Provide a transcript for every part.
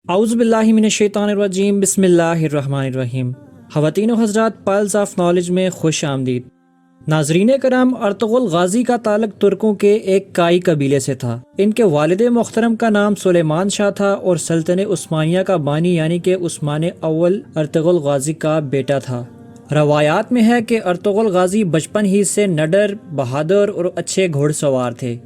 اعوذ باللہ من الشیطان الرجیم، بسم اللہ الرحمن الرحیم۔ خواتین و حضرات، پلس آف نالج میں خوش آمدید۔ ناظرین کرام، ارطغرل غازی کا تعلق ترکوں کے ایک کائی قبیلے سے تھا۔ ان کے والد محترم کا نام سلیمان شاہ تھا اور سلطنت عثمانیہ کا بانی یعنی کہ عثمان اول ارطغرل غازی کا بیٹا تھا۔ روایات میں ہے کہ ارطغرل غازی بچپن ہی سے نڈر، بہادر اور اچھے گھوڑ سوار تھے۔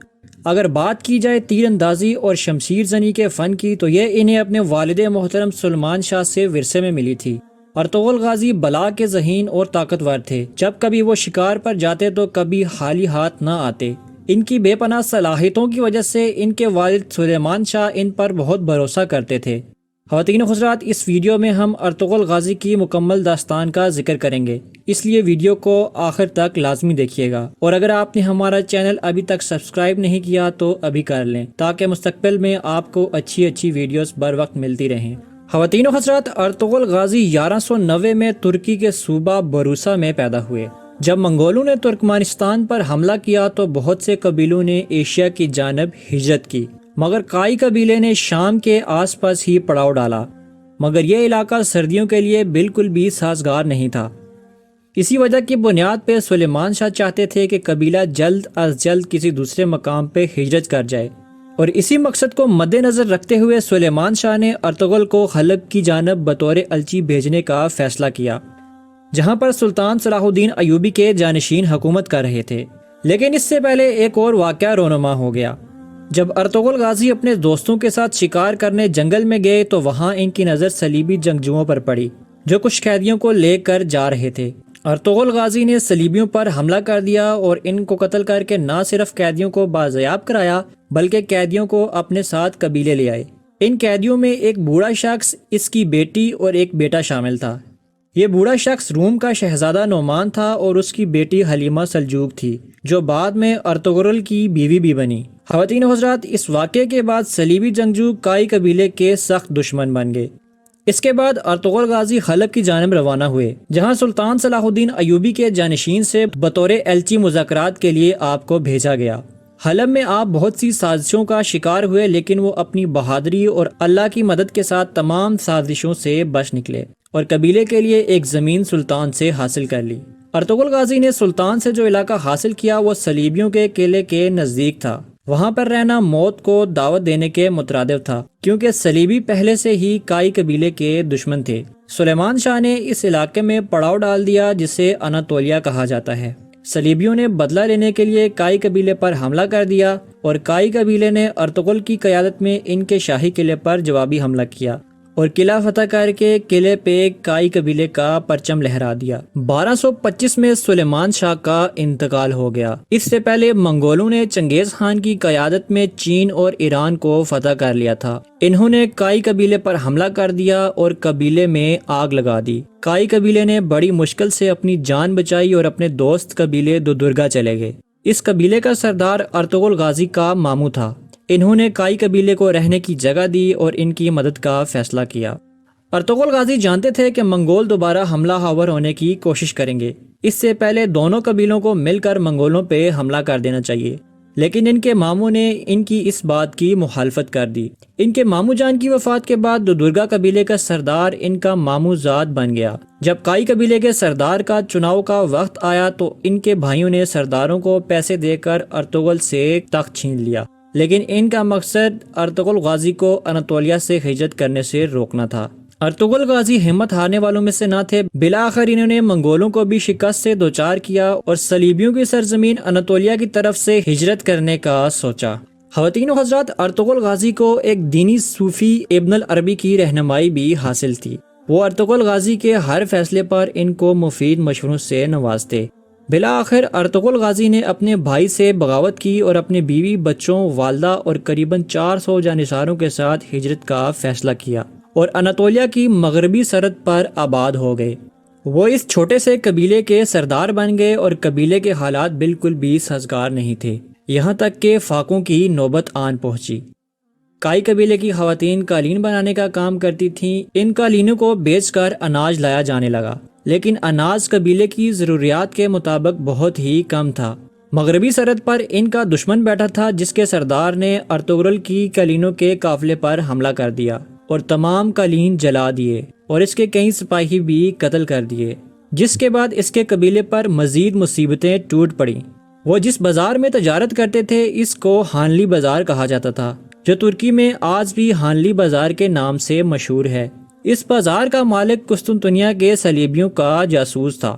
اگر بات کی جائے تیر اندازی اور شمشیر زنی کے فن کی تو یہ انہیں اپنے والد محترم سلیمان شاہ سے ورثے میں ملی تھی۔ ارطغرل غازی بلا کے ذہین اور طاقتور تھے۔ جب کبھی وہ شکار پر جاتے تو کبھی خالی ہاتھ نہ آتے۔ ان کی بے پناہ صلاحیتوں کی وجہ سے ان کے والد سلیمان شاہ ان پر بہت بھروسہ کرتے تھے۔ خواتین و حضرات، اس ویڈیو میں ہم ارطغرل غازی کی مکمل داستان کا ذکر کریں گے، اس لیے ویڈیو کو آخر تک لازمی دیکھیے گا، اور اگر آپ نے ہمارا چینل ابھی تک سبسکرائب نہیں کیا تو ابھی کر لیں تاکہ مستقبل میں آپ کو اچھی ویڈیوز بر وقت ملتی رہیں۔ خواتین و حضرات، ارطغرل غازی 1190 میں ترکی کے صوبہ بروسا میں پیدا ہوئے۔ جب منگولوں نے ترکمانستان پر حملہ کیا تو بہت سے قبیلوں نے ایشیا کی جانب ہجرت کی، مگر کائی قبیلے نے شام کے آس پاس ہی پڑاؤ ڈالا، مگر یہ علاقہ سردیوں کے لیے بالکل بھی سازگار نہیں تھا۔ اسی وجہ کی بنیاد پہ سلیمان شاہ چاہتے تھے کہ قبیلہ جلد از جلد کسی دوسرے مقام پہ ہجرت کر جائے، اور اسی مقصد کو مد نظر رکھتے ہوئے سلیمان شاہ نے ارطغرل کو حلب کی جانب بطور الچی بھیجنے کا فیصلہ کیا، جہاں پر سلطان صلاح الدین ایوبی کے جانشین حکومت کر رہے تھے۔ لیکن اس سے پہلے ایک اور واقعہ رونما ہو گیا۔ جب ارطغرل غازی اپنے دوستوں کے ساتھ شکار کرنے جنگل میں گئے تو وہاں ان کی نظر صلیبی جنگجوؤں پر پڑی جو کچھ قیدیوں کو لے کر جا رہے تھے۔ ارطغرل غازی نے صلیبیوں پر حملہ کر دیا اور ان کو قتل کر کے نہ صرف قیدیوں کو بازیاب کرایا بلکہ قیدیوں کو اپنے ساتھ قبیلے لے آئے۔ ان قیدیوں میں ایک بوڑھا شخص، اس کی بیٹی اور ایک بیٹا شامل تھا۔ یہ بوڑھا شخص روم کا شہزادہ نعمان تھا اور اس کی بیٹی حلیمہ سلجوق تھی جو بعد میں ارطغرل کی بیوی بھی بنی۔ خواتین و حضرات، اس واقعے کے بعد صلیبی جنگجو کائی قبیلے کے سخت دشمن بن گئے۔ اس کے بعد ارطغرل غازی حلب کی جانب روانہ ہوئے، جہاں سلطان صلاح الدین ایوبی کے جانشین سے بطور ایلچی مذاکرات کے لیے آپ کو بھیجا گیا۔ حلب میں آپ بہت سی سازشوں کا شکار ہوئے، لیکن وہ اپنی بہادری اور اللہ کی مدد کے ساتھ تمام سازشوں سے بچ نکلے اور قبیلے کے لیے ایک زمین سلطان سے حاصل کر لی۔ ارطغرل غازی نے سلطان سے جو علاقہ حاصل کیا وہ صلیبیوں کے قلعے کے نزدیک تھا۔ وہاں پر رہنا موت کو دعوت دینے کے مترادف تھا، کیونکہ صلیبی پہلے سے ہی کائی قبیلے کے دشمن تھے۔ سلیمان شاہ نے اس علاقے میں پڑاؤ ڈال دیا جسے اناطولیہ کہا جاتا ہے۔ صلیبیوں نے بدلہ لینے کے لیے کائی قبیلے پر حملہ کر دیا اور کائی قبیلے نے ارطغرل کی قیادت میں ان کے شاہی قلعے پر جوابی حملہ کیا اور قلعہ فتح کر کے قلعے پہ کائی قبیلے کا پرچم لہرا دیا۔ 1225 میں سلیمان شاہ کا انتقال ہو گیا۔ اس سے پہلے منگولوں نے چنگیز خان کی قیادت میں چین اور ایران کو فتح کر لیا تھا۔ انہوں نے کائی قبیلے پر حملہ کر دیا اور قبیلے میں آگ لگا دی۔ کائی قبیلے نے بڑی مشکل سے اپنی جان بچائی اور اپنے دوست قبیلے دودرگا چلے گئے۔ اس قبیلے کا سردار ارطغرل غازی کا ماموں تھا۔ انہوں نے کائی قبیلے کو رہنے کی جگہ دی اور ان کی مدد کا فیصلہ کیا۔ ارطغرل غازی جانتے تھے کہ منگول دوبارہ حملہ آور ہونے کی کوشش کریں گے، اس سے پہلے دونوں قبیلوں کو مل کر منگولوں پہ حملہ کر دینا چاہیے، لیکن ان کے ماموں نے ان کی اس بات کی مخالفت کر دی۔ ان کے ماموں جان کی وفات کے بعد دودرگا قبیلے کا سردار ان کا ماموں زاد بن گیا۔ جب کائی قبیلے کے سردار کا چناؤ کا وقت آیا تو ان کے بھائیوں نے سرداروں کو پیسے دے کر ارطغرل سے تخت چھین لیا، لیکن ان کا مقصد ارطغرل غازی کو اناطولیہ سے ہجرت کرنے سے روکنا تھا۔ ارطغرل غازی ہمت ہارنے والوں میں سے نہ تھے۔ بالآخر انہوں نے منگولوں کو بھی شکست سے دوچار کیا اور صلیبیوں کی سرزمین اناطولیہ کی طرف سے ہجرت کرنے کا سوچا۔ خواتین و حضرات، ارطغرل غازی کو ایک دینی صوفی ابن العربی کی رہنمائی بھی حاصل تھی۔ وہ ارطغرل غازی کے ہر فیصلے پر ان کو مفید مشوروں سے نوازتے۔ بالآخر ارطغرل غازی نے اپنے بھائی سے بغاوت کی اور اپنے بیوی، بچوں، والدہ اور قریباً 400 جانثاروں کے ساتھ ہجرت کا فیصلہ کیا اور اناطولیہ کی مغربی سرحد پر آباد ہو گئے۔ وہ اس چھوٹے سے قبیلے کے سردار بن گئے اور قبیلے کے حالات بالکل بھی سازگار نہیں تھے، یہاں تک کہ فاقوں کی نوبت آن پہنچی۔ کائی قبیلے کی خواتین قالین بنانے کا کام کرتی تھیں۔ ان قالینوں کو بیچ کر اناج لایا جانے لگا، لیکن اناج قبیلے کی ضروریات کے مطابق بہت ہی کم تھا۔ مغربی سرحد پر ان کا دشمن بیٹھا تھا جس کے سردار نے ارطغرل کی قالینوں کے قافلے پر حملہ کر دیا اور تمام قالین جلا دیے اور اس کے کئی سپاہی بھی قتل کر دیے، جس کے بعد اس کے قبیلے پر مزید مصیبتیں ٹوٹ پڑیں۔ وہ جس بازار میں تجارت کرتے تھے اس کو ہانلی بازار کہا جاتا تھا، جو ترکی میں آج بھی ہانلی بازار کے نام سے مشہور ہے۔ اس بازار کا مالک قسطنطنیہ کے صلیبیوں کا جاسوس تھا۔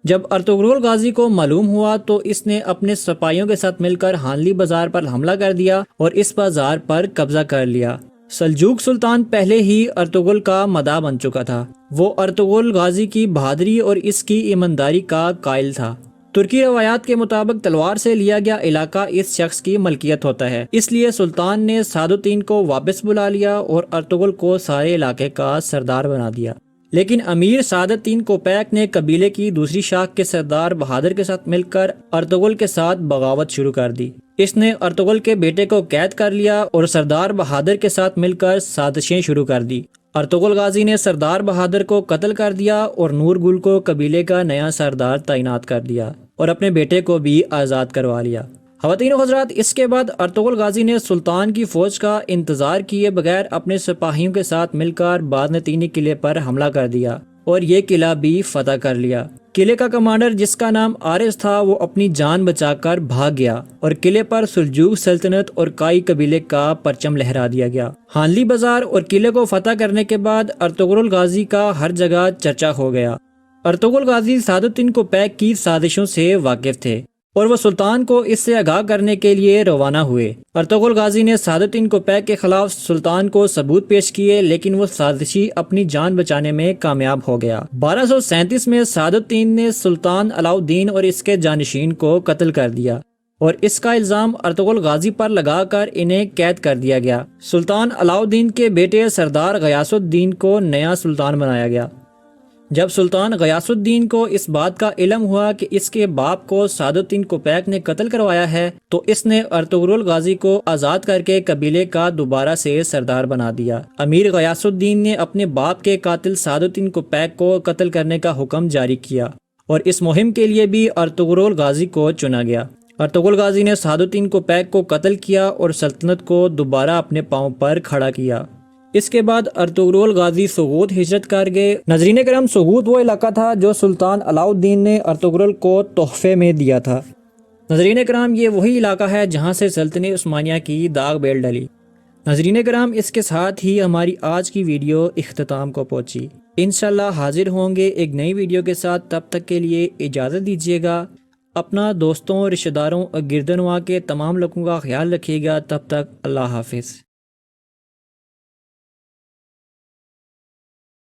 جب ارطغرل غازی کو معلوم ہوا تو اس نے اپنے سپاہیوں کے ساتھ مل کر ہانلی بازار پر حملہ کر دیا اور اس بازار پر قبضہ کر لیا۔ سلجوق سلطان پہلے ہی ارطغرل کا مداح بن چکا تھا۔ وہ ارطغرل غازی کی بہادری اور اس کی ایمانداری کا قائل تھا۔ ترکی روایات کے مطابق تلوار سے لیا گیا علاقہ اس شخص کی ملکیت ہوتا ہے، اس لیے سلطان نے سعد الدین کو واپس بلا لیا اور ارطغرل کو سارے علاقے کا سردار بنا دیا۔ لیکن امیر سعد الدین کوپیک نے قبیلے کی دوسری شاخ کے سردار بہادر کے ساتھ مل کر ارطغرل کے ساتھ بغاوت شروع کر دی۔ اس نے ارطغرل کے بیٹے کو قید کر لیا اور سردار بہادر کے ساتھ مل کر سازشیں شروع کر دی۔ ارطغرل غازی نے سردار بہادر کو قتل کر دیا اور نور گل کو قبیلے کا نیا سردار تعینات کر دیا اور اپنے بیٹے کو بھی آزاد کروا لیا۔ خواتین و حضرات، اس کے بعد ارطغرل غازی نے سلطان کی فوج کا انتظار کیے بغیر اپنے سپاہیوں کے ساتھ مل کر بازنطینی قلعے پر حملہ کر دیا اور یہ قلعہ بھی فتح کر لیا۔ قلعے کا کمانڈر جس کا نام آرز تھا وہ اپنی جان بچا کر بھاگ گیا اور قلعے پر سلجوق سلطنت اور کائی قبیلے کا پرچم لہرا دیا گیا۔ ہانلی بازار اور قلعے کو فتح کرنے کے بعد ارطغرل غازی کا ہر جگہ چرچا ہو گیا۔ ارطغرل غازی سعد الدین کوپیک کی سازشوں سے واقف تھے اور وہ سلطان کو اس سے آگاہ کرنے کے لیے روانہ ہوئے۔ ارطغرل غازی نے سعد الدین کوپیک کے خلاف سلطان کو ثبوت پیش کیے، لیکن وہ سازشی اپنی جان بچانے میں کامیاب ہو گیا۔ 1237 میں سعد الدین نے سلطان علاؤ الدین اور اس کے جانشین کو قتل کر دیا اور اس کا الزام ارطغرل غازی پر لگا کر انہیں قید کر دیا گیا۔ سلطان علاؤ الدین کے بیٹے سردار غیاث الدین کو نیا سلطان بنایا گیا۔ جب سلطان غیاث الدین کو اس بات کا علم ہوا کہ اس کے باپ کو سعد الدین کوپیک نے قتل کروایا ہے تو اس نے ارطغرل غازی کو آزاد کر کے قبیلے کا دوبارہ سے سردار بنا دیا۔ امیر غیاث الدین نے اپنے باپ کے قاتل سعد الدین کوپیک کو قتل کرنے کا حکم جاری کیا اور اس مہم کے لیے بھی ارطغرل غازی کو چنا گیا۔ ارطغرل غازی نے سعد الدین کوپیک کو قتل کیا اور سلطنت کو دوبارہ اپنے پاؤں پر کھڑا کیا۔ اس کے بعد ارطغرل غازی سوغوت ہجرت کر گئے۔ ناظرین کرام، سوغوت وہ علاقہ تھا جو سلطان علاؤ الدین نے ارطغرل کو تحفے میں دیا تھا۔ ناظرین کرام، یہ وہی علاقہ ہے جہاں سے سلطنت عثمانیہ کی داغ بیل ڈلی۔ ناظرین کرام، اس کے ساتھ ہی ہماری آج کی ویڈیو اختتام کو پہنچی۔ انشاءاللہ حاضر ہوں گے ایک نئی ویڈیو کے ساتھ، تب تک کے لیے اجازت دیجیے گا۔ اپنا دوستوں، رشتہ داروں اور گردنواں کے تمام لوگوں کا خیال رکھیے گا۔ تب تک اللہ حافظ۔